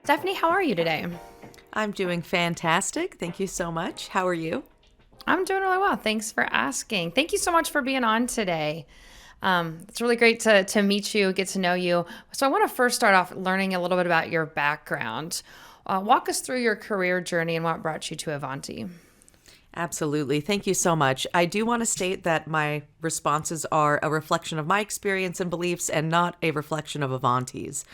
Stephanie, how are you today? I'm doing fantastic. Thank you so much. How are you? I'm doing really well. Thanks for asking. Thank you so much for being on today. It's really great to meet you, get to know you. So, I want to first start off learning a little bit about your background. Walk us through your career journey and what brought you to Avanti. Absolutely. Thank you so much. I do want to state that my responses are a reflection of my experience and beliefs and not a reflection of Avanti's.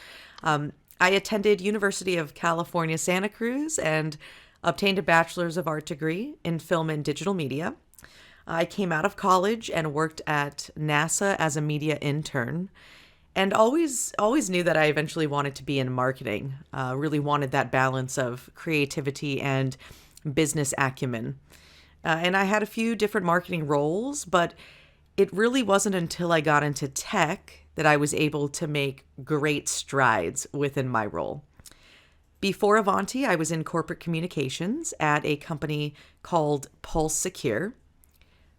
I attended University of California, Santa Cruz and obtained a bachelor's of art degree in film and digital media. I came out of college and worked at NASA as a media intern and always knew that I eventually wanted to be in marketing. Really wanted that balance of creativity and business acumen. And I had a few different marketing roles, but it really wasn't until I got into tech that I was able to make great strides within my role. Before Avanti, I was in corporate communications at a company called Pulse Secure.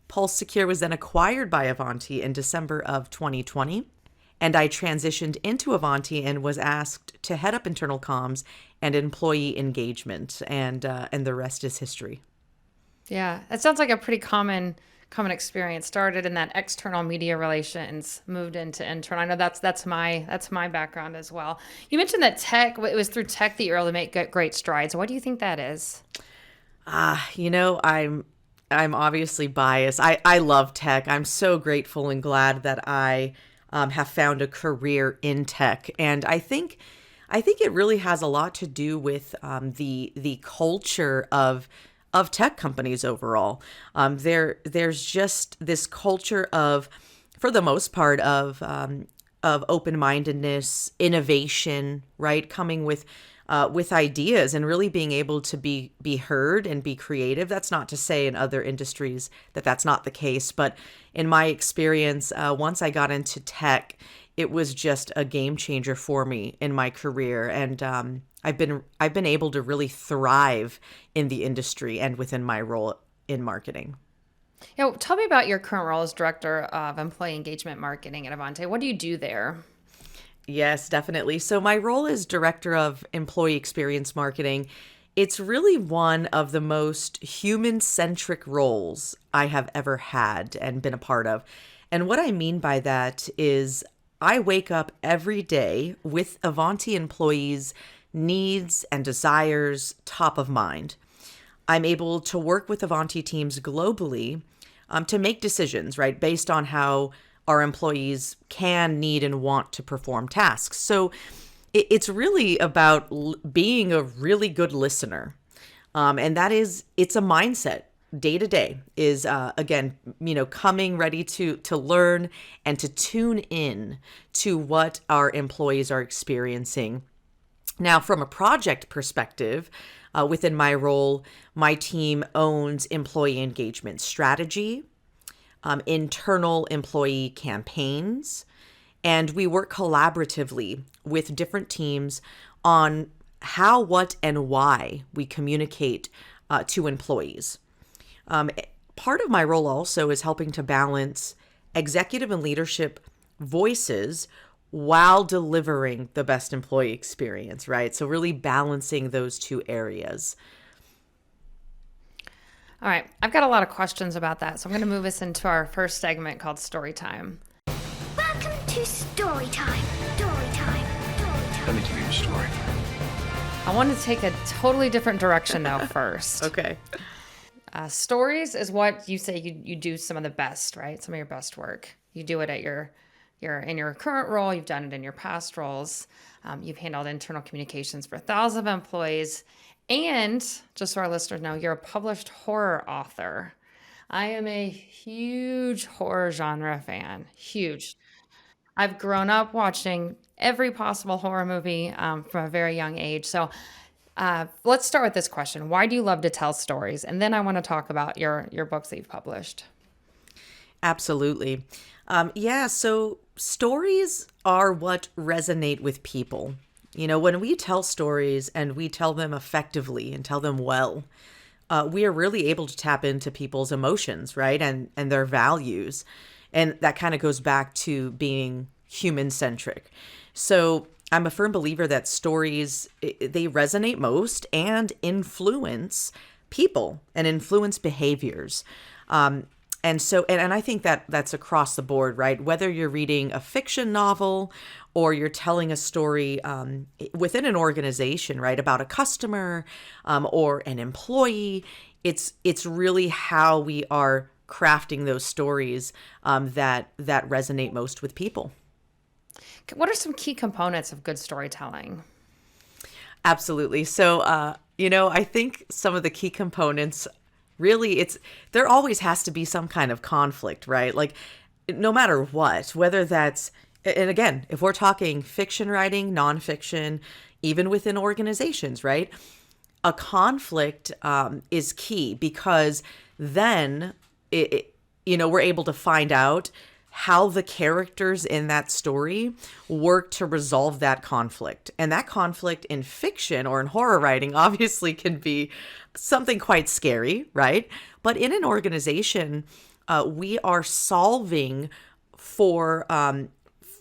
Pulse Secure was then acquired by Avanti in December of 2020, and I transitioned into Avanti and was asked to head up internal comms and employee engagement, and the rest is history. Yeah, it sounds like a pretty common experience. Started in that external media relations, moved into internal. I know that's my background as well. You mentioned that tech. It was through tech that you really make great strides. What do you think that is? I'm obviously biased. I love tech. I'm so grateful and glad that I have found a career in tech, and I think it really has a lot to do with the culture of tech companies overall. There's just this culture of, for the most part, of open-mindedness, innovation, right? Coming with ideas and really being able to be heard and be creative. That's not to say in other industries that that's not the case, but in my experience, once I got into tech, it was just a game changer for me in my career, and I've been able to really thrive in the industry and within my role in marketing. Tell me about your current role as director of employee engagement marketing at Avante. What do you do there? Yes, definitely. So my role as director of employee experience marketing, it's really one of the most human-centric roles I have ever had and been a part of. And what I mean by that is I wake up every day with Avanti employees' needs and desires top of mind. I'm able to work with Avanti teams globally to make decisions, right, based on how our employees can, need, and want to perform tasks. So it's really about being a really good listener. And it's a mindset day to day is, again, coming ready to learn and to tune in to what our employees are experiencing. Now, from a project perspective, within my role, my team owns employee engagement strategy, internal employee campaigns, and we work collaboratively with different teams on how, what, and why we communicate to employees. Part of my role also is helping to balance executive and leadership voices while delivering the best employee experience, right? So really balancing those two areas. All right, I've got a lot of questions about that, so I'm going to move us into our first segment called Story Time. Welcome to Story Time. Story Time. Story Let Time. me tell you a story. I want to take a totally different direction though first. Okay. Stories is what you say you do some of the best, right? Some of your best work. You do it at your in your current role. You've done it in your past roles. You've handled internal communications for thousands of employees. And just so our listeners know, you're a published horror author. I am a huge horror genre fan. Huge. I've grown up watching every possible horror movie from a very young age. So let's start with this question. Why do you love to tell stories? And then I want to talk about your books that you've published. Absolutely. Yeah, so stories are what resonate with people. When we tell stories and we tell them effectively and tell them well, we are really able to tap into people's emotions, right? And their values. And that kind of goes back to being human centric. So I'm a firm believer that stories, they resonate most and influence people and influence behaviors. And I think that that's across the board, right? Whether you're reading a fiction novel or you're telling a story within an organization, right, about a customer or an employee, it's really how we are crafting those stories that resonate most with people. What are some key components of good storytelling? Absolutely. So, I think some of the key components really there always has to be some kind of conflict, right? Like no matter what, whether that's, and again, if we're talking fiction writing, nonfiction, even within organizations, right? A conflict is key because then we're able to find out how the characters in that story work to resolve that conflict. And that conflict in fiction or in horror writing obviously can be something quite scary, right? But in an organization, we are solving for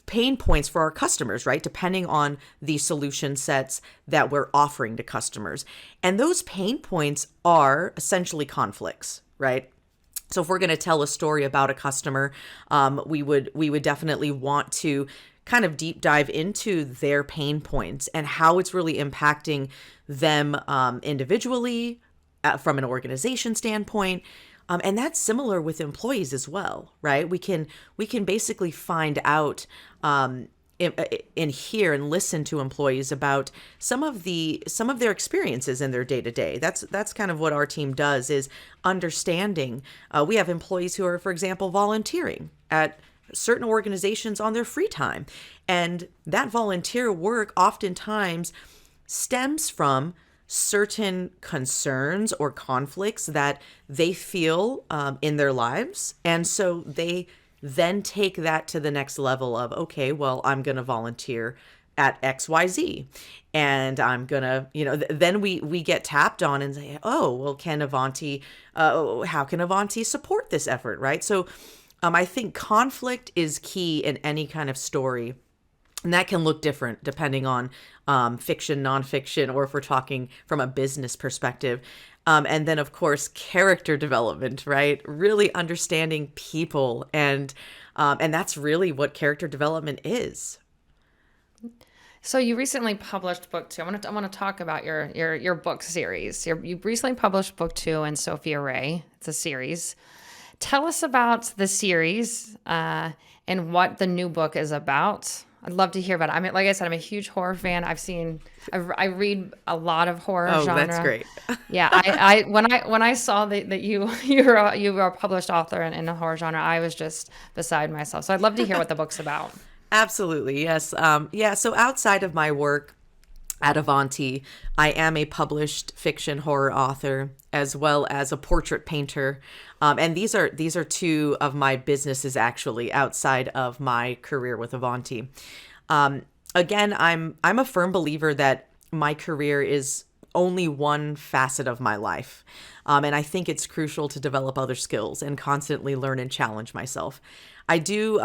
pain points for our customers, right? Depending on the solution sets that we're offering to customers. And those pain points are essentially conflicts, right? So if we're going to tell a story about a customer, we would definitely want to kind of deep dive into their pain points and how it's really impacting them individually from an organization standpoint. And that's similar with employees as well, right? We can basically find out and hear and listen to employees about some of their experiences in their day to day. That's kind of what our team does, is understanding. We have employees who are, for example, volunteering at certain organizations on their free time, and that volunteer work oftentimes stems from certain concerns or conflicts that they feel in their lives, and so they then take that to the next level of, okay, well, I'm going to volunteer at XYZ. And I'm going to, then we get tapped on and say, oh, well, how can Avanti support this effort, right? So I think conflict is key in any kind of story. And that can look different depending on fiction, nonfiction, or if we're talking from a business perspective. And then, of course, character development, right? Really understanding people. And that's really what character development is. So you recently published book 2. I want to talk about your book series. You recently published book 2 in Sophia Ray. It's a series. Tell us about the series and what the new book is about. I'd love to hear about it. I mean, like I said, I'm a huge horror fan. I read a lot of horror genre. Oh, that's great. Yeah, I when I saw that you were a published author in the horror genre, I was just beside myself. So I'd love to hear what the book's about. Absolutely, yes. So outside of my work at Avanti, I am a published fiction horror author as well as a portrait painter. And these are two of my businesses actually outside of my career with Avanti. Again, I'm a firm believer that my career is only one facet of my life. And I think it's crucial to develop other skills and constantly learn and challenge myself. I do,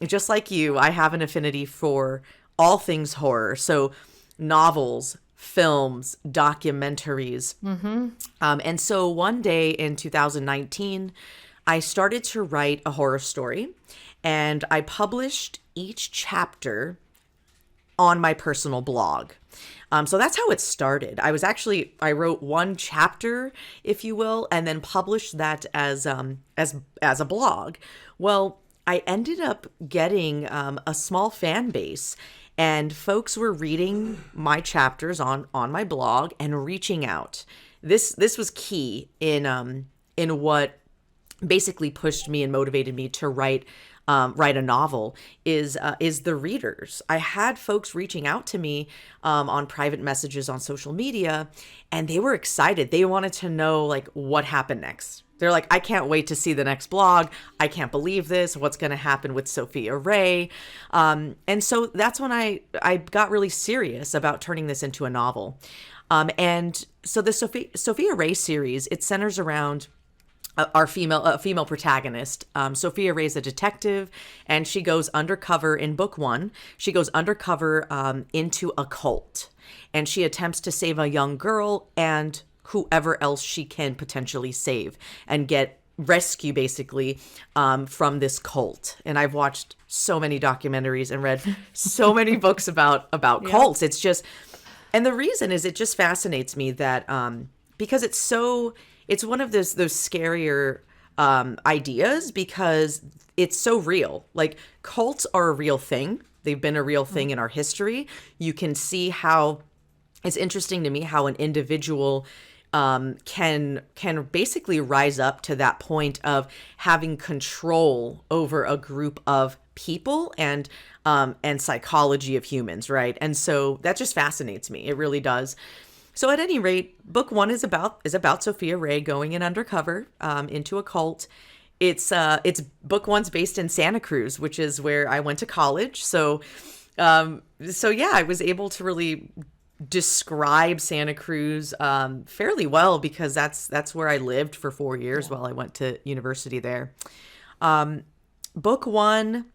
just like you, I have an affinity for all things horror. So novels, films, documentaries. Mm-hmm. And so one day in 2019, I started to write a horror story, and I published each chapter on my personal blog. So that's how it started. I wrote one chapter, if you will, and then published that as a blog. Well, I ended up getting a small fan base, and folks were reading my chapters on my blog and reaching out. This was key in what basically pushed me and motivated me to write a novel is the readers. I had folks reaching out to me on private messages on social media, and they were excited. They wanted to know like what happened next. They're like, I can't wait to see the next blog. I can't believe this. What's going to happen with Sophia Ray? And so that's when I got really serious about turning this into a novel. And so the Sophia Ray series, it centers around our female protagonist. Sophia Ray's a detective, and she goes undercover in book one. She goes undercover into a cult, and she attempts to save a young girl and whoever else she can potentially save and get rescue basically from this cult. And I've watched so many documentaries and read so many books about cults. It's just, and the reason is it just fascinates me that because it's one of those scarier ideas because it's so real. Like cults are a real thing. They've been a real thing in our history. You can see how it's interesting to me how an individual can basically rise up to that point of having control over a group of people and psychology of humans, right? And so that just fascinates me. It really does. So at any rate, book one is about Sophia Ray going in undercover into a cult. It's book one's based in Santa Cruz, which is where I went to college. So yeah, I was able to really describe Santa Cruz fairly well because that's where I lived for 4 years while I went to university there. Book one,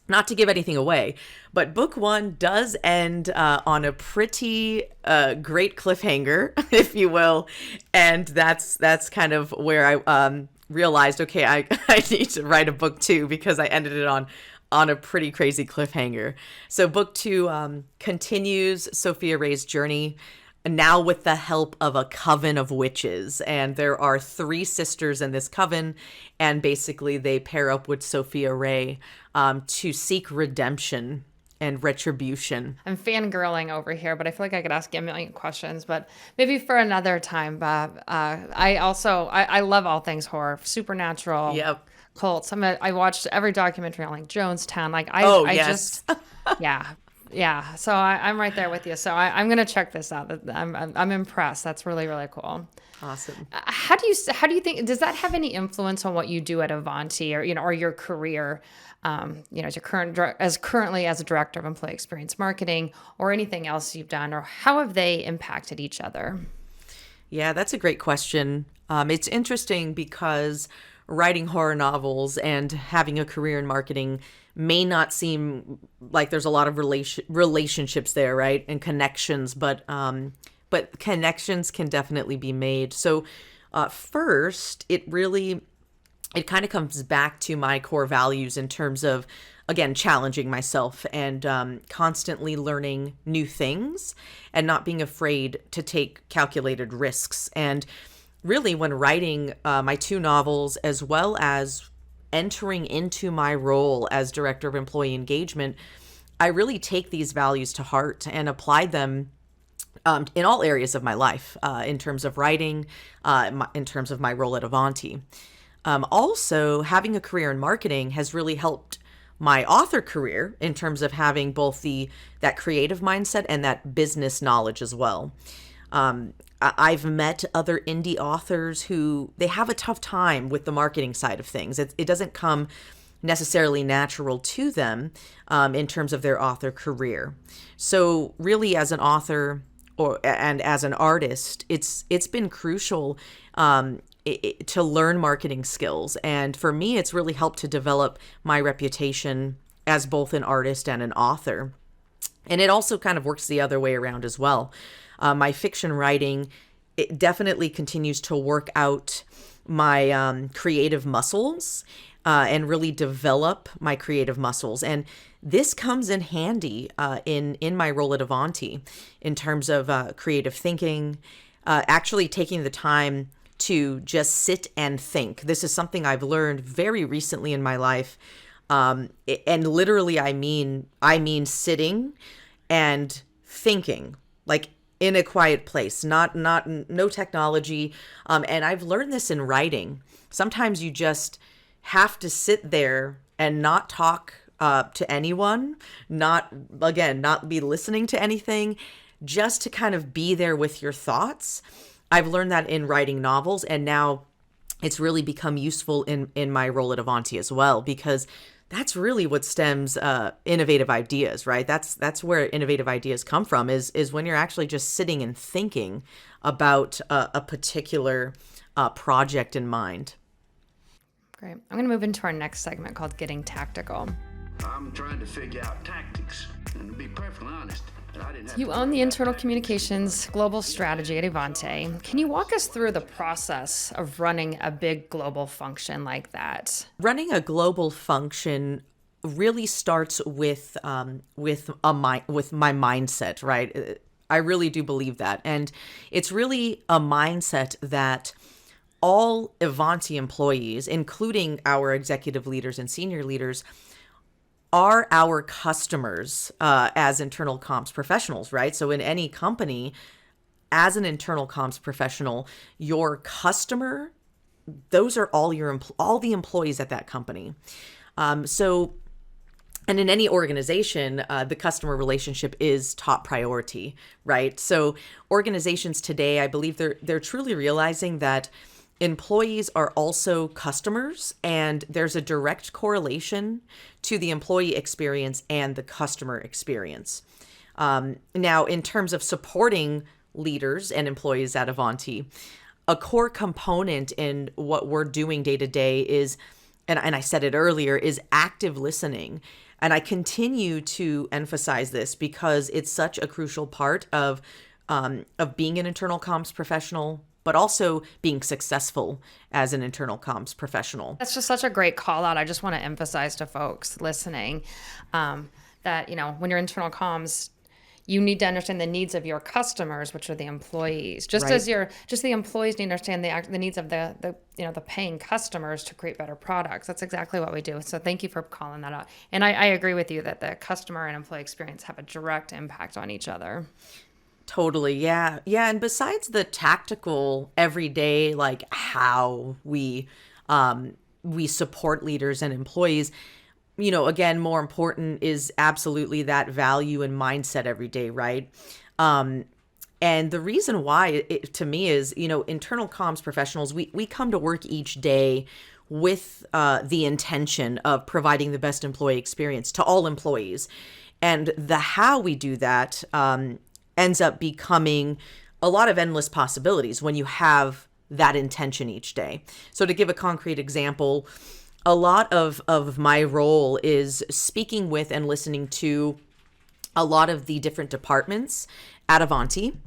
not to give anything away, but book one does end on a pretty great cliffhanger, if you will. And that's kind of where I realized, okay, I need to write a book two because I ended it on a pretty crazy cliffhanger. So book two continues Sophia Ray's journey, now with the help of a coven of witches. And there are 3 sisters in this coven, and basically they pair up with Sophia Ray to seek redemption and retribution. I'm fangirling over here, but I feel like I could ask you a million questions, but maybe for another time, Bob. I love all things horror, supernatural. Yep. Cults. I watched every documentary on like Jonestown. Like yes. Yeah. So I'm right there with you. So I'm gonna check this out. I'm impressed. That's really, really cool. Awesome. How do you think, does that have any influence on what you do at Avanti or or your career? As currently as a director of employee experience marketing or anything else you've done, or how have they impacted each other? Yeah, that's a great question. It's interesting because writing horror novels and having a career in marketing may not seem like there's a lot of relationships there, right? And connections, but connections can definitely be made. So first, it kind of comes back to my core values in terms of, again, challenging myself and constantly learning new things and not being afraid to take calculated risks. And really, when writing my 2 novels, as well as entering into my role as director of employee engagement, I really take these values to heart and apply them in all areas of my life, in terms of writing, in terms of my role at Avanti. Also, having a career in marketing has really helped my author career in terms of having both that creative mindset and that business knowledge as well. I've met other indie authors who they have a tough time with the marketing side of things. It doesn't come necessarily natural to them in terms of their author career. So really, as an author and as an artist, it's been crucial to learn marketing skills. And for me, it's really helped to develop my reputation as both an artist and an author. And it also kind of works the other way around as well. My fiction writing, it definitely continues to work out my creative muscles and really develop my creative muscles. And this comes in handy in my role at Avanti in terms of creative thinking, actually taking the time to just sit and think. This is something I've learned very recently in my life. And literally, I mean sitting and thinking, like in a quiet place, no technology. And I've learned this in writing. Sometimes you just have to sit there and not talk to anyone, not be listening to anything, just to kind of be there with your thoughts. I've learned that in writing novels, and now it's really become useful in my role at Avanti as well, because that's really what stems innovative ideas, right? That's where innovative ideas come from, is when you're actually just sitting and thinking about a particular project in mind. Great. I'm going to move into our next segment called Getting Tactical. I'm trying to figure out tactics, and to be perfectly honest, I didn't have You to own worry the about internal tactics. communications global strategy at Ivanti. Can you walk us through the process of running a big global function like that? Running a global function really starts with my mindset, right? I really do believe that, and it's really a mindset that all Ivanti employees, including our executive leaders and senior leaders, are our customers as internal comms professionals, right? So in any company, as an internal comms professional, your customer, those are all all the employees at that company. And in any organization, the customer relationship is top priority, right? So organizations today, I believe they're truly realizing that employees are also customers, and there's a direct correlation to the employee experience and the customer experience. Now, in terms of supporting leaders and employees at Ivanti, a core component in what we're doing day to day is, and I said it earlier, is active listening. And I continue to emphasize this because it's such a crucial part of being an internal comms professional, but also being successful as an internal comms professional. That's just such a great call out. I just want to emphasize to folks listening that, when you're internal comms, you need to understand the needs of your customers, which are the employees. Just Right. as the employees need to understand the needs of the paying customers to create better products. That's exactly what we do. So thank you for calling that out. And I agree with you that the customer and employee experience have a direct impact on each other. Totally. Yeah. Yeah. And besides the tactical everyday, like how we support leaders and employees, again, more important is absolutely that value and mindset every day, right? And the reason why to me is, internal comms professionals, we come to work each day with the intention of providing the best employee experience to all employees. And the how we do that ends up becoming a lot of endless possibilities when you have that intention each day. So to give a concrete example, a lot of my role is speaking with and listening to a lot of the different departments at Ivanti.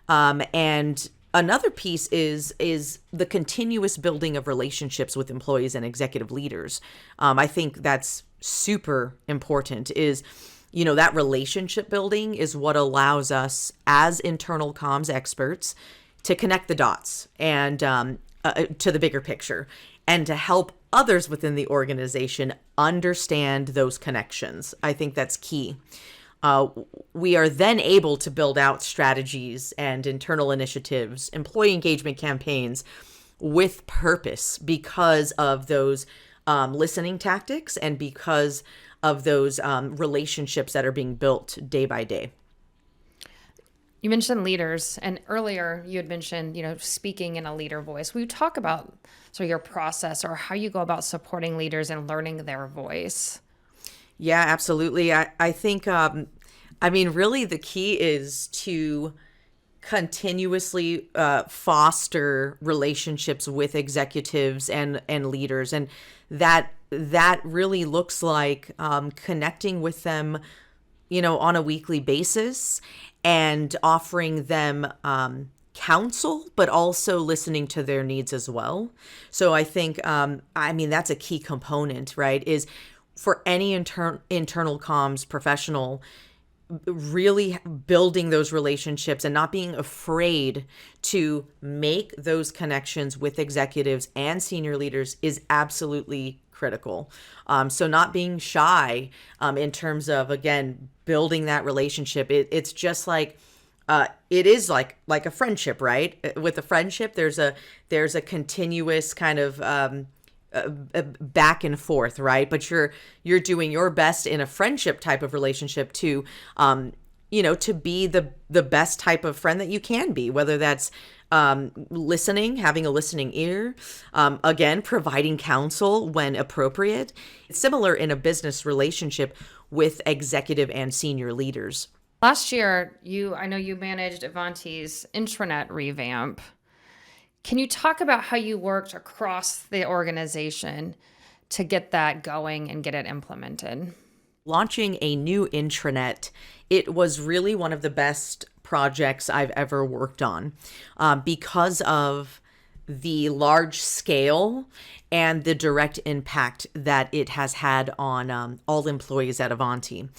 And another piece is the continuous building of relationships with employees and executive leaders. I think that's super important is, that relationship building is what allows us as internal comms experts to connect the dots and to the bigger picture and to help others within the organization understand those connections. I think that's key. We are then able to build out strategies and internal initiatives, employee engagement campaigns with purpose because of those listening tactics and because of those relationships that are being built day by day. You mentioned leaders, and earlier you had mentioned, speaking in a leader voice. Will you talk about your process or how you go about supporting leaders and learning their voice? Yeah, absolutely. I think, really the key is to continuously foster relationships with executives and leaders. And that really looks like connecting with them, on a weekly basis and offering them counsel, but also listening to their needs as well. So I think, that's a key component, right? Is for any internal comms professional, really building those relationships and not being afraid to make those connections with executives and senior leaders is absolutely critical. So not being shy in terms of, again, building that relationship. It's just like, it is like a friendship, right? With a friendship, there's a continuous kind of back and forth, right? But you're doing your best in a friendship type of relationship to to be the best type of friend that you can be, whether that's listening, having a listening ear, again, providing counsel when appropriate. It's similar in a business relationship with executive and senior leaders. Last year, I know you managed Ivanti's intranet revamp. Can you talk about how you worked across the organization to get that going and get it implemented? Launching a new intranet, it was really one of the best projects I've ever worked on, because of the large scale and the direct impact that it has had on all employees at Avanti.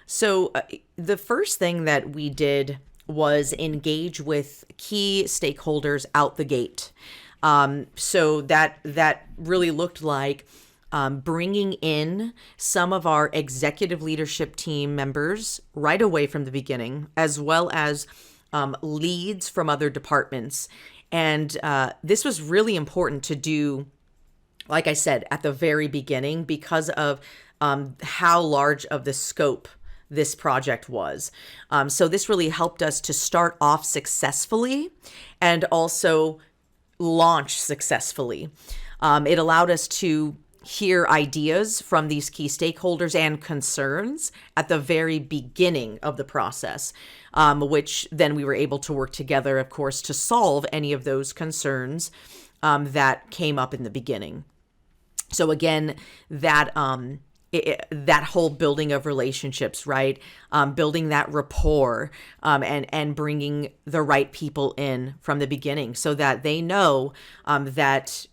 So the first thing that we did was engage with key stakeholders out the gate. So that really looked like bringing in some of our executive leadership team members right away from the beginning, as well as leads from other departments. And this was really important to do, like I said, at the very beginning, because of how large of the scope this project was. So this really helped us to start off successfully and also launch successfully. It allowed us to hear ideas from these key stakeholders and concerns at the very beginning of the process, which then we were able to work together, of course, to solve any of those concerns that came up in the beginning. So again, that whole building of relationships, right? Building that rapport, and bringing the right people in from the beginning so that they know that,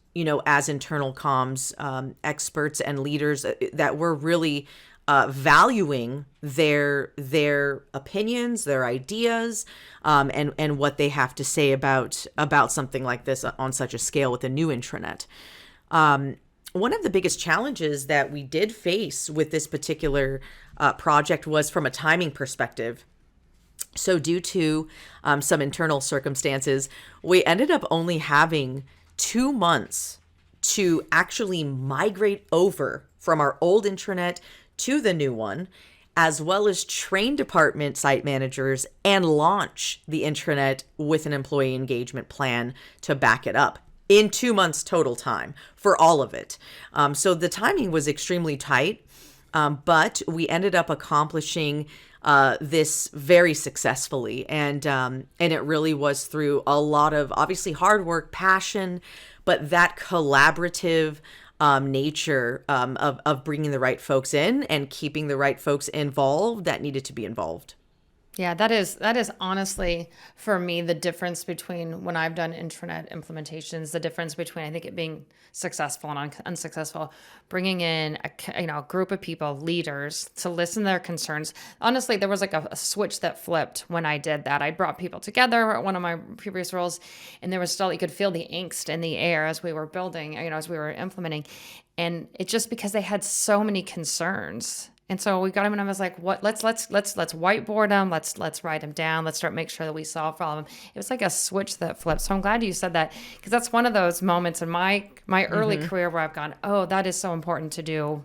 as internal comms experts and leaders, that we're really valuing their opinions, their ideas, and what they have to say about something like this on such a scale with a new intranet. One of the biggest challenges that we did face with this particular project was from a timing perspective. So due to some internal circumstances, we ended up only having 2 months to actually migrate over from our old intranet to the new one, as well as train department site managers and launch the intranet with an employee engagement plan to back it up in 2 months total time for all of it. So the timing was extremely tight, but we ended up accomplishing this very successfully. And it really was through a lot of obviously hard work, passion, but that collaborative nature of bringing the right folks in and keeping the right folks involved that needed to be involved. Yeah, that is honestly, for me, the difference between when I've done intranet implementations, the difference between I think it being successful and unsuccessful, bringing in a group of people, leaders, to listen to their concerns. Honestly, there was like a switch that flipped when I did that. I brought people together at one of my previous roles, and there was still, you could feel the angst in the air as we were building, as we were implementing. And it's just because they had so many concerns. And so we got him, and I was like, "What? Let's whiteboard them. Let's write them down. Let's start make sure that we solve for all of them." It was like a switch that flipped. So I'm glad you said that, because that's one of those moments in my early career where I've gone, "Oh, that is so important to do."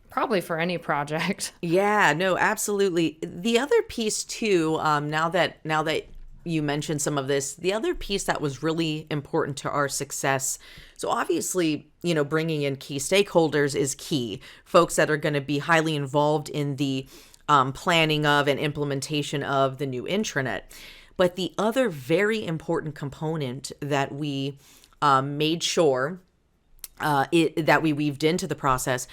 Probably for any project. Yeah, no, absolutely. The other piece too, now that you mentioned some of this, the other piece that was really important to our success. So obviously, bringing in key stakeholders is key. Folks that are going to be highly involved in the planning of and implementation of the new intranet. But the other very important component that we made sure that we weaved into the process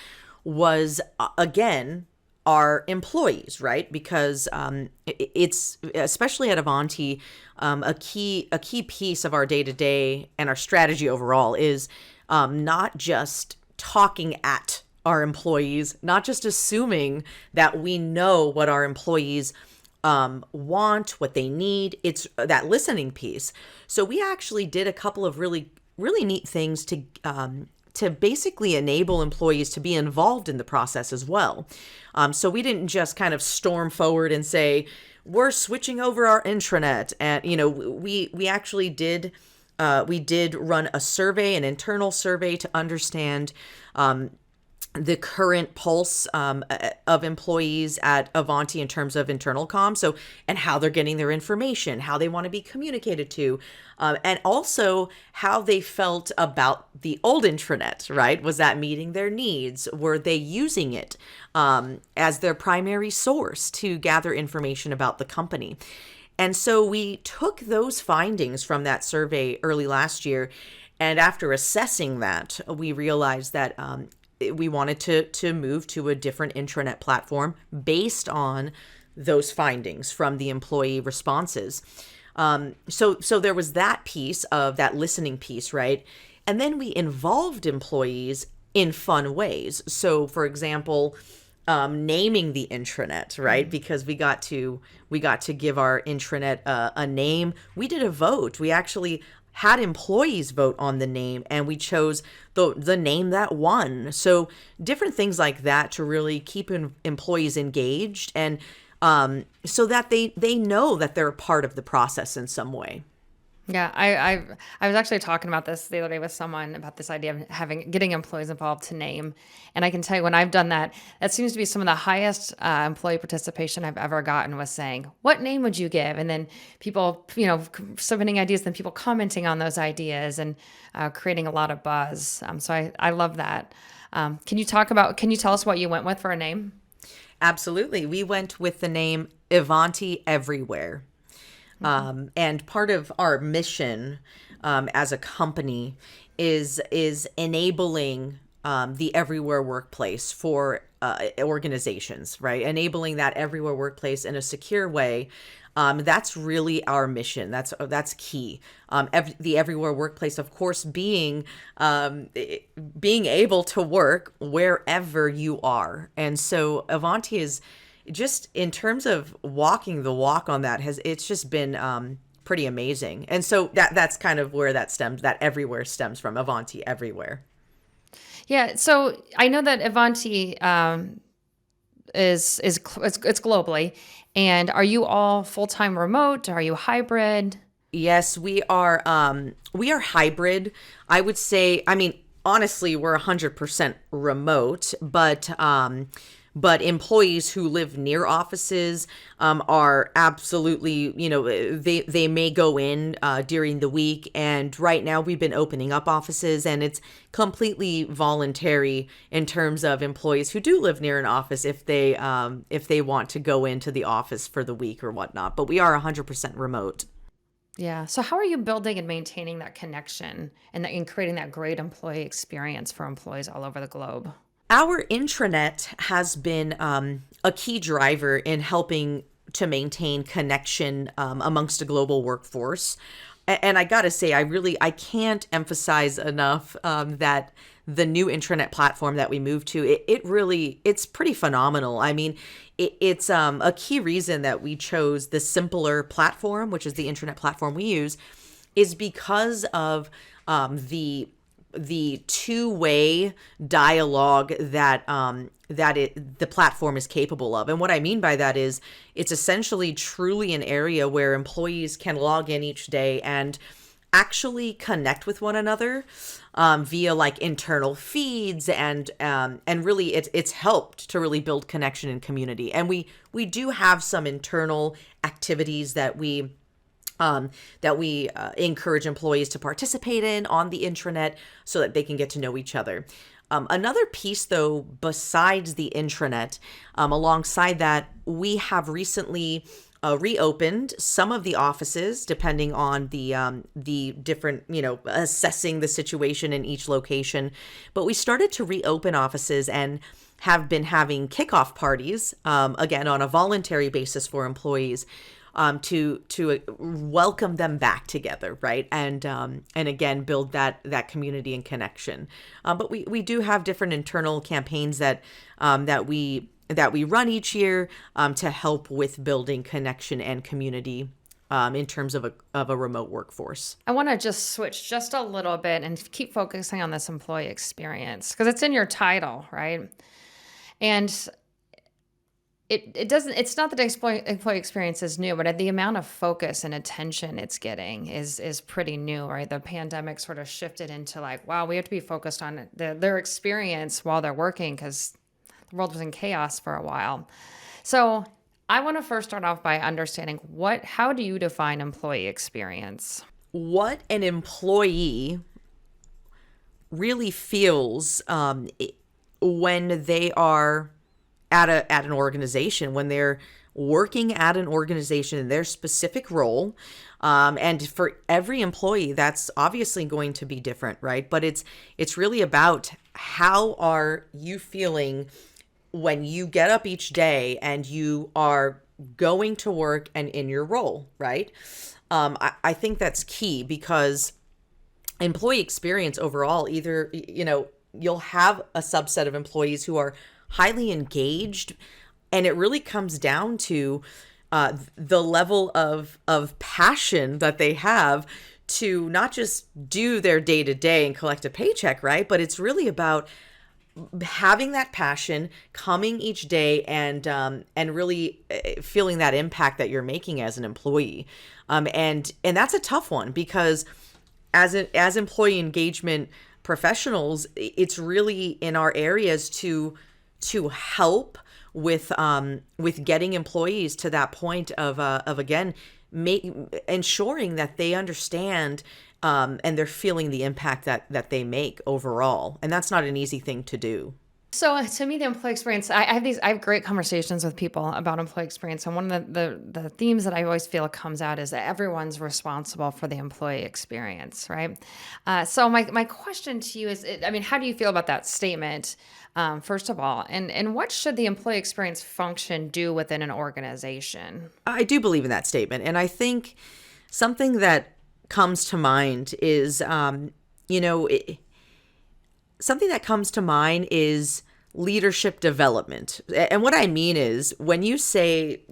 was, again, our employees, right? Because it's, especially at Avanti, a key piece of our day-to-day and our strategy overall is not just talking at our employees, not just assuming that we know what our employees want, what they need. It's that listening piece. So we actually did a couple of really, really neat things to basically enable employees to be involved in the process as well. So we didn't just kind of storm forward and say, we're switching over our intranet. And, we actually did run a survey, an internal survey, to understand the current pulse of employees at Avanti in terms of internal comms, so, and how they're getting their information, how they want to be communicated to, and also how they felt about the old intranet, right? Was that meeting their needs? Were they using it as their primary source to gather information about the company? And so we took those findings from that survey early last year, and after assessing that, we realized that we wanted to move to a different intranet platform based on those findings from the employee responses. So there was that piece of that listening piece, right? And then we involved employees in fun ways. So, for example, naming the intranet, right? Because we got to give our intranet a name. We did a vote. We actually had employees vote on the name, and we chose the name that won. So different things like that to really keep employees engaged, and so that they know that they're a part of the process in some way. Yeah, I was actually talking about this the other day with someone about this idea of getting employees involved to name, and I can tell you when I've done that, that seems to be some of the highest employee participation I've ever gotten, was saying, "What name would you give?" And then people, submitting ideas, then people commenting on those ideas, and creating a lot of buzz. So I love that. Can you tell us what you went with for a name? Absolutely, we went with the name Ivanti Everywhere. And part of our mission as a company is enabling the everywhere workplace for organizations, right? Enabling that everywhere workplace in a secure way. That's really our mission. That's key. The everywhere workplace, of course, being able to work wherever you are. And so Avanti is just, in terms of walking the walk on that, it's just been pretty amazing. And so that's kind of where that everywhere stems from, Avanti Everywhere. Yeah, so I know that Avanti it's globally. And are you all full-time remote? Are you hybrid? Yes, we are hybrid. I would say, I mean, honestly, we're 100% remote, but employees who live near offices are absolutely, they may go in during the week. And right now we've been opening up offices, and it's completely voluntary in terms of employees who do live near an office if they want to go into the office for the week or whatnot. But we are 100% remote. Yeah. So how are you building and maintaining that connection and creating that great employee experience for employees all over the globe? Our intranet has been a key driver in helping to maintain connection amongst a global workforce. And I gotta say, I can't emphasize enough that the new intranet platform that we moved to, it's pretty phenomenal. I mean, it's a key reason that we chose the simpler platform, which is the intranet platform we use, is because of the two-way dialogue that the platform is capable of. And what I mean by that is it's essentially truly an area where employees can log in each day and actually connect with one another via like internal feeds, and really it's helped to really build connection and community. And we do have some internal activities that we encourage employees to participate in on the intranet so that they can get to know each other. Another piece, though, besides the intranet, alongside that, we have recently reopened some of the offices, depending on the different, assessing the situation in each location. But we started to reopen offices and have been having kickoff parties, again, on a voluntary basis for employees, to welcome them back together, right? And again, build that community and connection. But we do have different internal campaigns that we run each year to help with building connection and community in terms of a remote workforce. I want to just switch just a little bit and keep focusing on this employee experience because it's in your title, right? And it's not that employee experience is new, but the amount of focus and attention it's getting is pretty new, right? The pandemic sort of shifted into like, wow, we have to be focused on their experience while they're working because the world was in chaos for a while. So I want to first start off by understanding how do you define employee experience? What an employee really feels when they are at an organization, when they're working at an organization in their specific role. And for every employee, that's obviously going to be different, right? But it's really about how are you feeling when you get up each day and you are going to work and in your role, right? I think that's key because employee experience overall, either, you'll have a subset of employees who are highly engaged, and it really comes down to the level of passion that they have to not just do their day to day and collect a paycheck, right? But it's really about having that passion, coming each day, and really feeling that impact that you're making as an employee. And that's a tough one because as employee engagement professionals, it's really in our areas to help with getting employees to that point of again ensuring that they understand and they're feeling the impact that they make overall, and that's not an easy thing to do. So to me, the employee experience, I have great conversations with people about employee experience. And one of the themes that I always feel comes out is that everyone's responsible for the employee experience, right? So my question to you is, how do you feel about that statement, first of all? And what should the employee experience function do within an organization? I do believe in that statement. And I think something that comes to mind is, something that comes to mind is leadership development. And what I mean is when you say,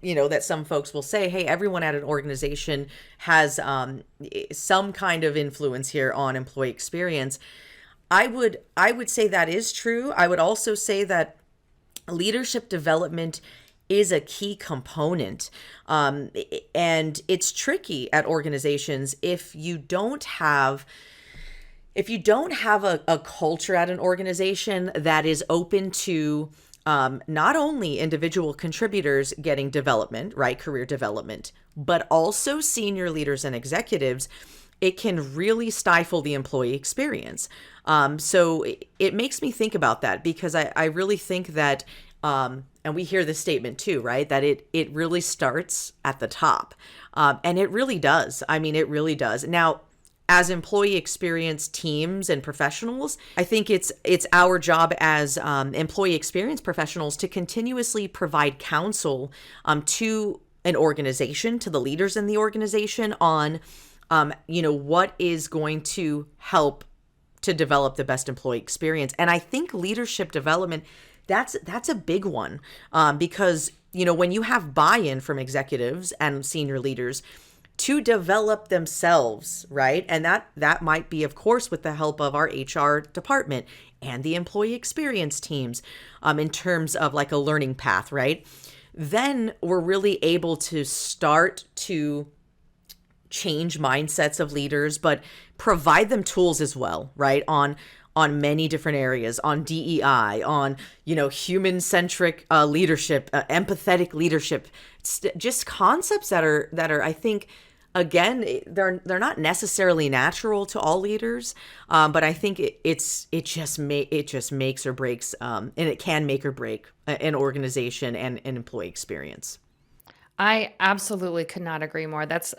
that some folks will say, hey, everyone at an organization has some kind of influence here on employee experience. I would say that is true. I would also say that leadership development is a key component. And it's tricky at organizations if you don't have a culture at an organization that is open to not only individual contributors getting development, right, career development, but also senior leaders and executives, it can really stifle the employee experience. So it makes me think about that because I really think that, and we hear this statement too, right, that it really starts at the top. And it really does. It really does. Now, as employee experience teams and professionals, I think it's our job as employee experience professionals to continuously provide counsel to an organization, to the leaders in the organization on, what is going to help to develop the best employee experience. And I think leadership development, that's a big one because, when you have buy-in from executives and senior leaders to develop themselves, right? And that might be, of course, with the help of our HR department and the employee experience teams in terms of like a learning path, right? Then we're really able to start to change mindsets of leaders, but provide them tools as well, right? On many different areas, on DEI, on, human-centric leadership, empathetic leadership, just concepts that are, I think, again, they're not necessarily natural to all leaders, but I think it just makes or breaks, and it can make or break an organization and an employee experience. I absolutely could not agree more. That's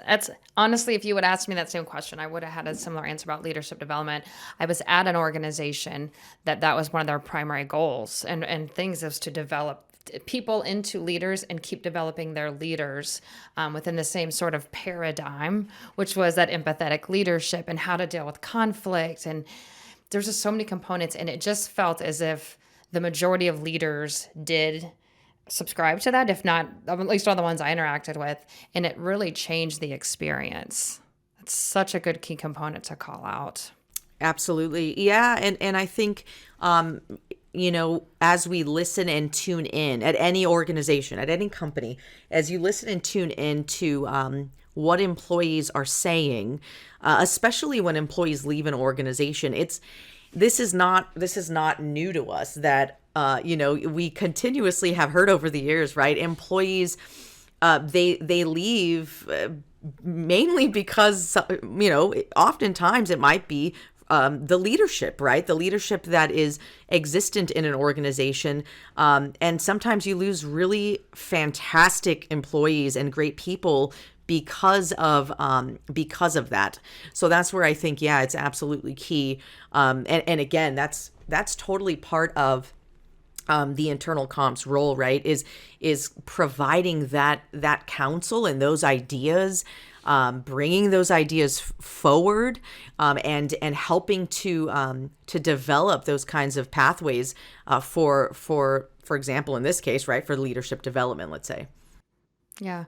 honestly, if you would ask me that same question, I would have had a similar answer about leadership development. I was at an organization that was one of their primary goals and things is to develop people into leaders and keep developing their leaders within the same sort of paradigm, which was that empathetic leadership and how to deal with conflict. And there's just so many components, and it just felt as if the majority of leaders did subscribe to that, if not, at least all the ones I interacted with, and it really changed the experience. It's such a good key component to call out. Absolutely. Yeah. And I think, as we listen and tune in at any organization, at any company, as you listen and tune in to what employees are saying, especially when employees leave an organization, this is not new to us that, we continuously have heard over the years, right? Employees, they leave mainly because, oftentimes it might be the leadership, right? The leadership that is existent in an organization. And sometimes you lose really fantastic employees and great people because of that. So that's where I think, yeah, it's absolutely key. And again, that's totally part of the internal comps role, right? Is providing that counsel and those ideas, bringing those ideas forward, and helping to develop those kinds of pathways for example, in this case, right, for leadership development, let's say. Yeah.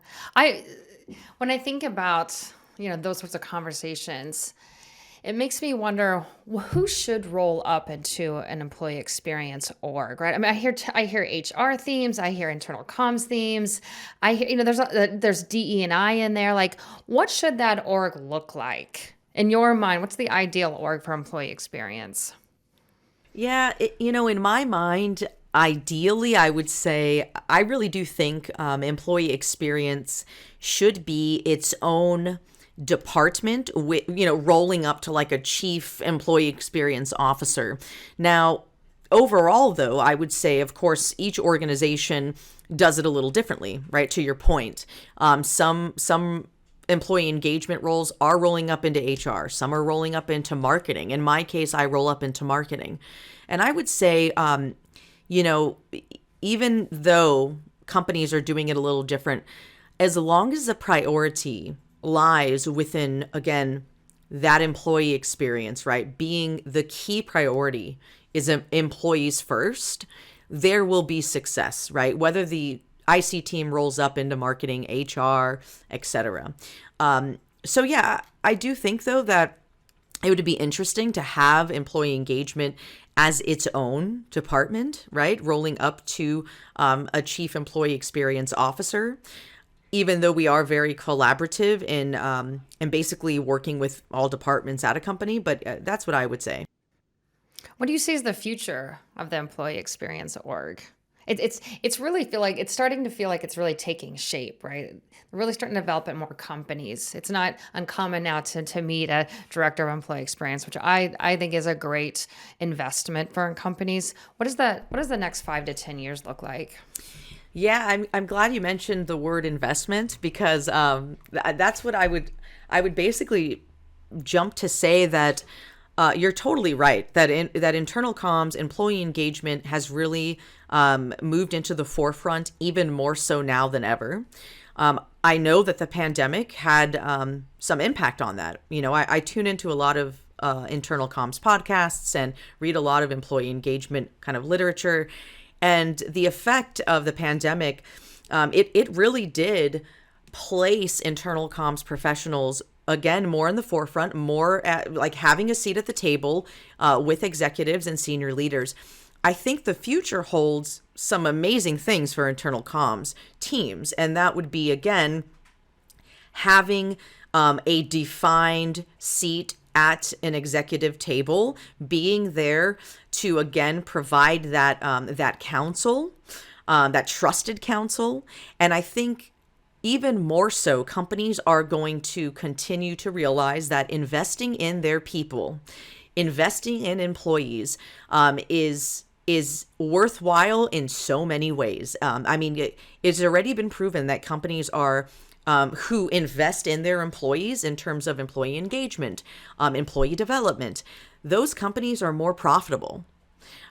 When I think about, those sorts of conversations, it makes me wonder who should roll up into an employee experience org, right? I mean, I hear HR themes, I hear internal comms themes, I hear, there's DE&I in there. Like, what should that org look like in your mind? What's the ideal org for employee experience? Yeah, in my mind, ideally, I would say I really do think employee experience should be its own department with, rolling up to like a chief employee experience officer. Now, overall, though, I would say, of course, each organization does it a little differently, right? To your point, some employee engagement roles are rolling up into HR. Some are rolling up into marketing. In my case, I roll up into marketing. And I would say, even though companies are doing it a little different, as long as the priority lies within, again, that employee experience, right? Being the key priority is employees first, there will be success, right? Whether the IC team rolls up into marketing, HR, etc. So yeah, I do think though that it would be interesting to have employee engagement as its own department, right? Rolling up to a chief employee experience officer, even though we are very collaborative in basically working with all departments at a company. But that's what I would say. What do you see as the future of the employee experience org? It's really it's starting to feel like it's really taking shape, right? We're really starting to develop in more companies. It's not uncommon now to meet a director of employee experience, which I think is a great investment for companies. What does the next 5 to 10 years look like? Yeah, I'm glad you mentioned the word investment because that's what I would basically jump to say that you're totally right that that internal comms employee engagement has really moved into the forefront even more so now than ever. I know that the pandemic had some impact on that. I tune into a lot of internal comms podcasts and read a lot of employee engagement kind of literature. And the effect of the pandemic, it really did place internal comms professionals again more in the forefront, more at, like having a seat at the table with executives and senior leaders. I think the future holds some amazing things for internal comms teams, and that would be again having a defined seat at an executive table, being there to again provide that counsel, that trusted counsel. And I think even more so, companies are going to continue to realize that investing in their people, investing in employees, is worthwhile in so many ways. It's already been proven that companies are who invest in their employees in terms of employee engagement, employee development, those companies are more profitable.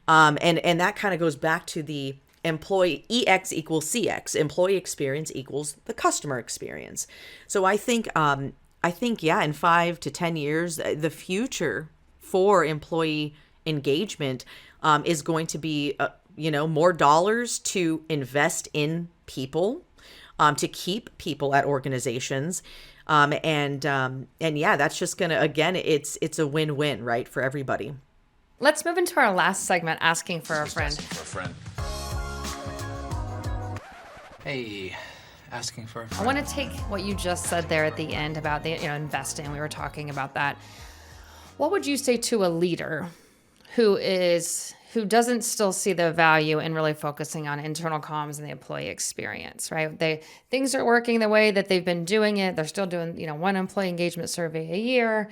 And that kind of goes back to the employee EX equals CX, employee experience equals the customer experience. So I think, yeah, in 5 to 10 years, the future for employee engagement is going to be, more dollars to invest in people, to keep people at organizations. And yeah, that's just going to, again, it's a win-win, right, for everybody. Let's move into our last segment, asking for a friend. Hey, asking for a friend. I want to take what you just said there at the end about the investing. We were talking about that. What would you say to a leader who doesn't still see the value in really focusing on internal comms and the employee experience, right? Things are working the way that they've been doing it. They're still doing, one employee engagement survey a year.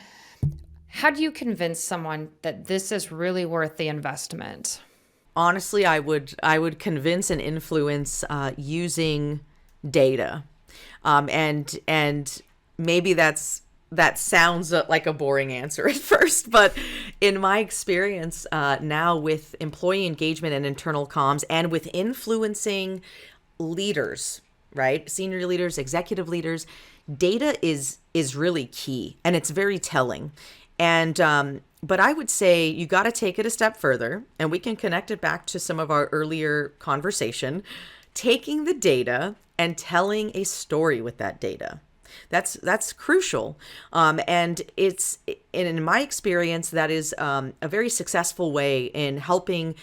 How do you convince someone that this is really worth the investment? Honestly, I would convince and influence using data, and maybe that sounds like a boring answer at first, but in my experience now with employee engagement and internal comms, and with influencing leaders, right, senior leaders, executive leaders, data is really key, and it's very telling. And but I would say you got to take it a step further, and we can connect it back to some of our earlier conversation, taking the data and telling a story with that data. That's crucial. And in my experience, that is a very successful way in helping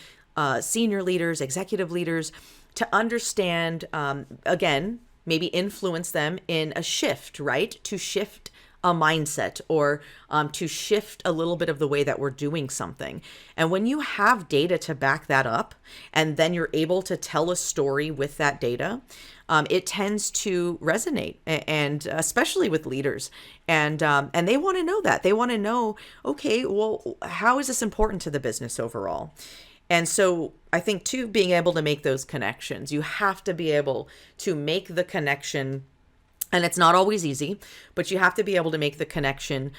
senior leaders, executive leaders to understand, again, maybe influence them in a shift, right? To shift a mindset, or to shift a little bit of the way that we're doing something. And when you have data to back that up, and then you're able to tell a story with that data, it tends to resonate, and especially with leaders. And they want to know that. They want to know, okay, well, how is this important to the business overall? And so I think too, being able to make those connections, you have to be able to make the connection. And it's not always easy, but you have to be able to make the connection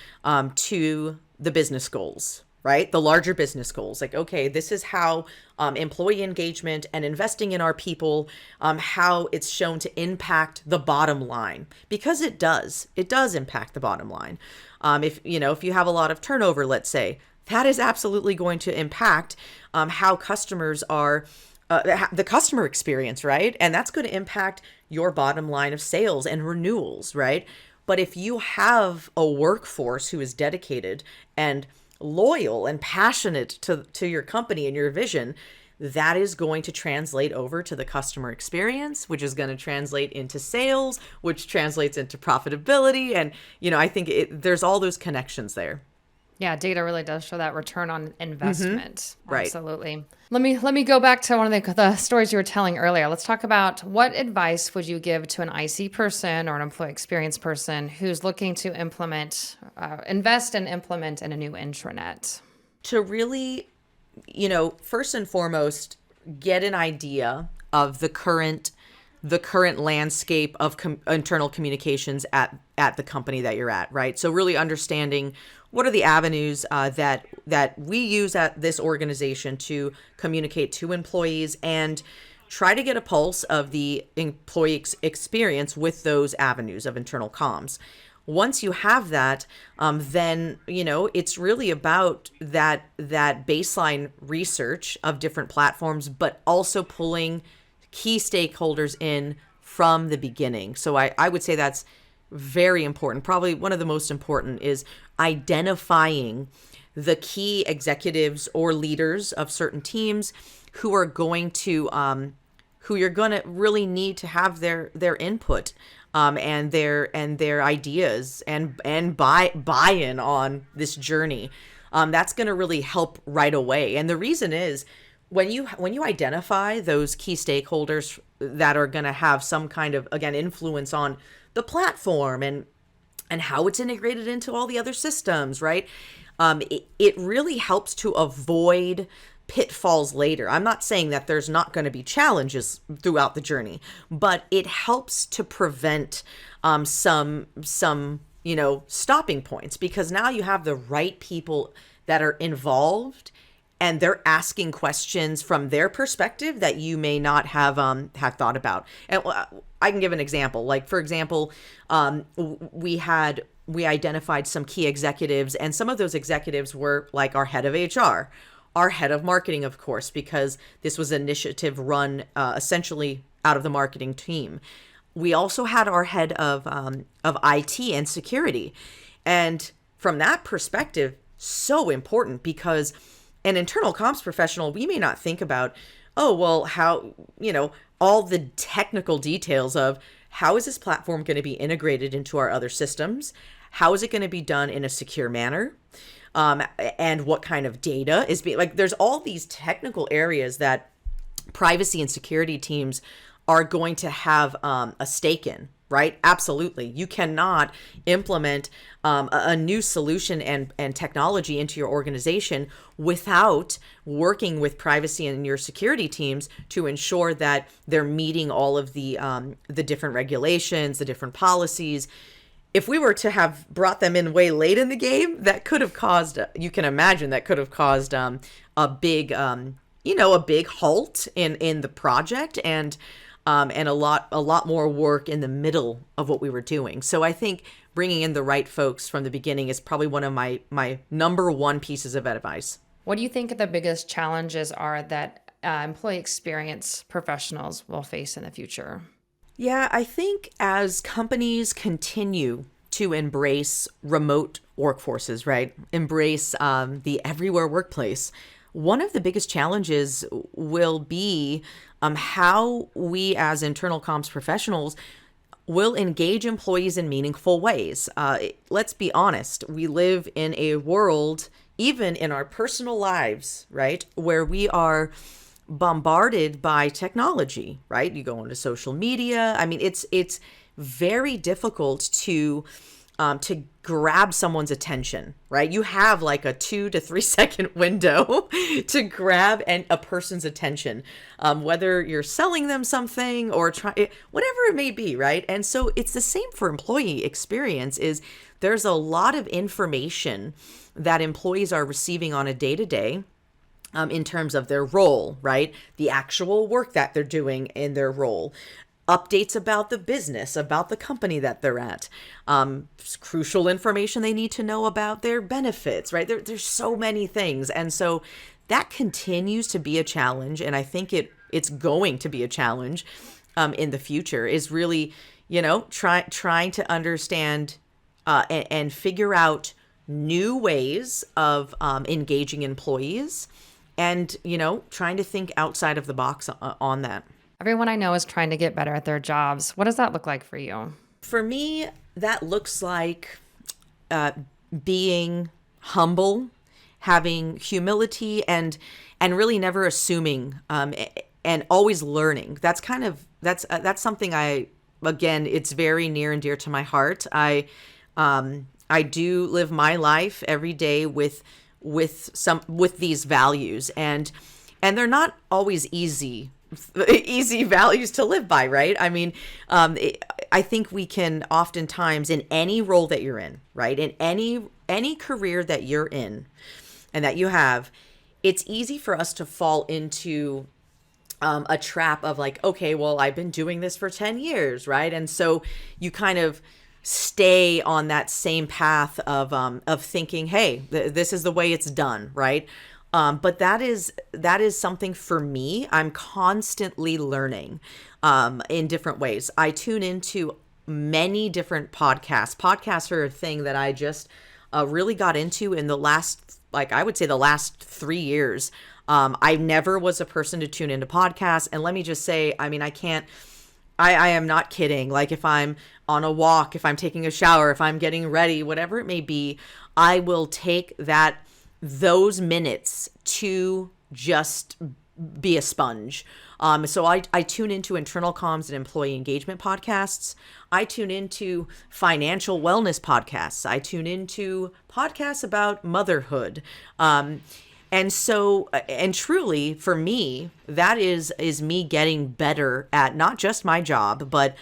to the business goals, right? The larger business goals. Like, okay, this is how employee engagement and investing in our people, how it's shown to impact the bottom line, because it does impact the bottom line. If you have a lot of turnover, let's say, that is absolutely going to impact how customers are, the customer experience, right? And that's going to impact your bottom line of sales and renewals, right? But if you have a workforce who is dedicated and loyal and passionate to your company and your vision, that is going to translate over to the customer experience, which is going to translate into sales, which translates into profitability. And, I think there's all those connections there. Yeah, data really does show that return on investment. Right. Absolutely. Let me go back to one of the stories you were telling earlier. Let's talk about, what advice would you give to an IC person or an employee experience person who's looking to invest and implement in a new intranet? To really, first and foremost, get an idea of the current landscape of internal communications at the company that you're at, right? So really understanding what are the avenues that we use at this organization to communicate to employees, and try to get a pulse of the employee experience with those avenues of internal comms. Once you have that, then, it's really about that baseline research of different platforms, but also pulling key stakeholders in from the beginning. So I would say that's very important. Probably one of the most important is identifying the key executives or leaders of certain teams who are going to, who you're going to really need to have their input, and their ideas and buy-in on this journey. That's going to really help right away. And the reason is, when you identify those key stakeholders that are going to have some kind of, again, influence on the platform and how it's integrated into all the other systems, right? It really helps to avoid pitfalls later. I'm not saying that there's not going to be challenges throughout the journey, but it helps to prevent some stopping points, because now you have the right people that are involved, and they're asking questions from their perspective that you may not have thought about. And I can give an example. Like, for example, we identified some key executives, and some of those executives were like our head of HR, our head of marketing, of course, because this was an initiative run essentially out of the marketing team. We also had our head of IT and security. And from that perspective, so important, because an internal comms professional, we may not think about, oh, well, how, all the technical details of how is this platform going to be integrated into our other systems? How is it going to be done in a secure manner? And what kind of data is being, like, there's all these technical areas that privacy and security teams are going to have a stake in, right? Absolutely. You cannot implement a new solution and technology into your organization without working with privacy and your security teams to ensure that they're meeting all of the different regulations, the different policies. If we were to have brought them in way late in the game, that could have caused, you can imagine, that could have caused a big, a big halt in the project and a lot more work in the middle of what we were doing. So I think bringing in the right folks from the beginning is probably one of my number one pieces of advice. What do you think the biggest challenges are that employee experience professionals will face in the future? Yeah, I think as companies continue to embrace remote workforces, right? Embrace the everywhere workplace. One of the biggest challenges will be how we as internal comms professionals will engage employees in meaningful ways. Let's be honest, we live in a world, even in our personal lives, right, where we are bombarded by technology, right? You go into social media. I mean, it's very difficult to grab someone's attention, right? You have like a 2 to 3 second window to grab a person's attention, whether you're selling them something or whatever it may be, right? And so it's the same for employee experience. Is there's a lot of information that employees are receiving on a day-to-day in terms of their role, right? The actual work that they're doing in their role. Updates about the business, about the company that they're at, crucial information they need to know about their benefits, right? There's so many things. And so that continues to be a challenge. And I think it's going to be a challenge in the future, is really, trying to understand and figure out new ways of engaging employees and, trying to think outside of the box on that. Everyone I know is trying to get better at their jobs. What does that look like for you? For me, that looks like being humble, having humility, and really never assuming, and always learning. That's something it's very near and dear to my heart. I do live my life every day with these values, and they're not always easy values to live by, right? I mean, I think we can oftentimes, in any role that you're in, right, in any career that you're in and that you have, it's easy for us to fall into a trap of like, okay, well, I've been doing this for 10 years, right? And so you kind of stay on that same path of thinking, hey, this is the way it's done, right? But that is something for me. I'm constantly learning in different ways. I tune into many different podcasts. Podcasts are a thing that I just really got into in the last, I would say the last 3 years. I never was a person to tune into podcasts. And let me just say, I mean, I am not kidding. Like if I'm on a walk, if I'm taking a shower, if I'm getting ready, whatever it may be, I will take those minutes to just be a sponge. So I tune into internal comms and employee engagement podcasts. I tune into financial wellness podcasts. I tune into podcasts about motherhood. And so, and truly for me, that is me getting better at not just my job, but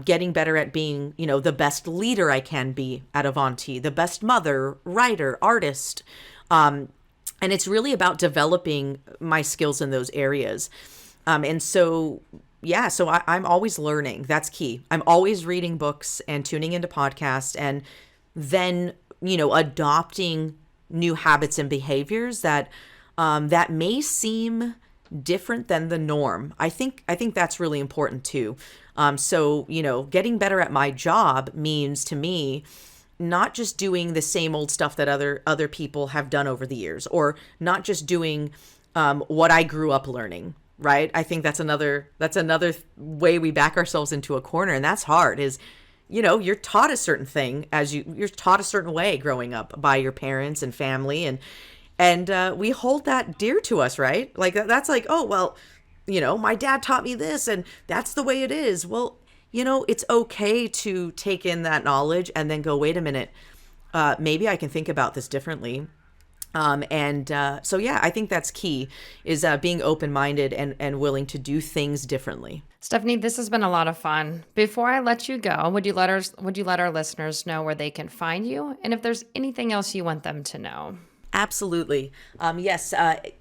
getting better at being, the best leader I can be at Avanti, the best mother, writer, artist. And it's really about developing my skills in those areas. And so, yeah, so I'm always learning. That's key. I'm always reading books and tuning into podcasts and then, adopting new habits and behaviors that may seem different than the norm. I think that's really important too. So, getting better at my job means to me not just doing the same old stuff that other people have done over the years, or not just doing what I grew up learning, right? I think that's another way we back ourselves into a corner, and that's hard. Is you're taught a certain thing you're taught a certain way growing up by your parents and family, and we hold that dear to us, right? Like that's like, oh well, my dad taught me this, and that's the way it is. Well, it's okay to take in that knowledge and then go, wait a minute, maybe I can think about this differently. So yeah, I think that's key, is being open-minded and willing to do things differently. Stephanie, this has been a lot of fun. Before I let you go, would you let our listeners know where they can find you, and if there's anything else you want them to know? Absolutely. Yes,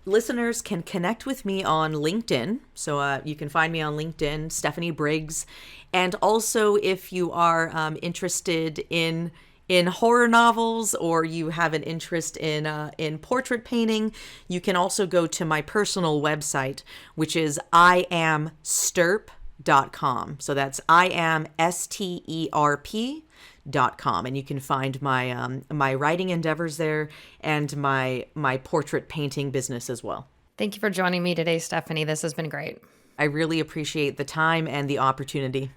listeners can connect with me on LinkedIn. So you can find me on LinkedIn, Stephanie Briggs. And also, if you are interested in horror novels, or you have an interest in portrait painting, you can also go to my personal website, which is iamsterp.com. So that's iamsterp.com, and you can find my writing endeavors there, and my portrait painting business as well. Thank you for joining me today, Stephanie. This has been great. I really appreciate the time and the opportunity.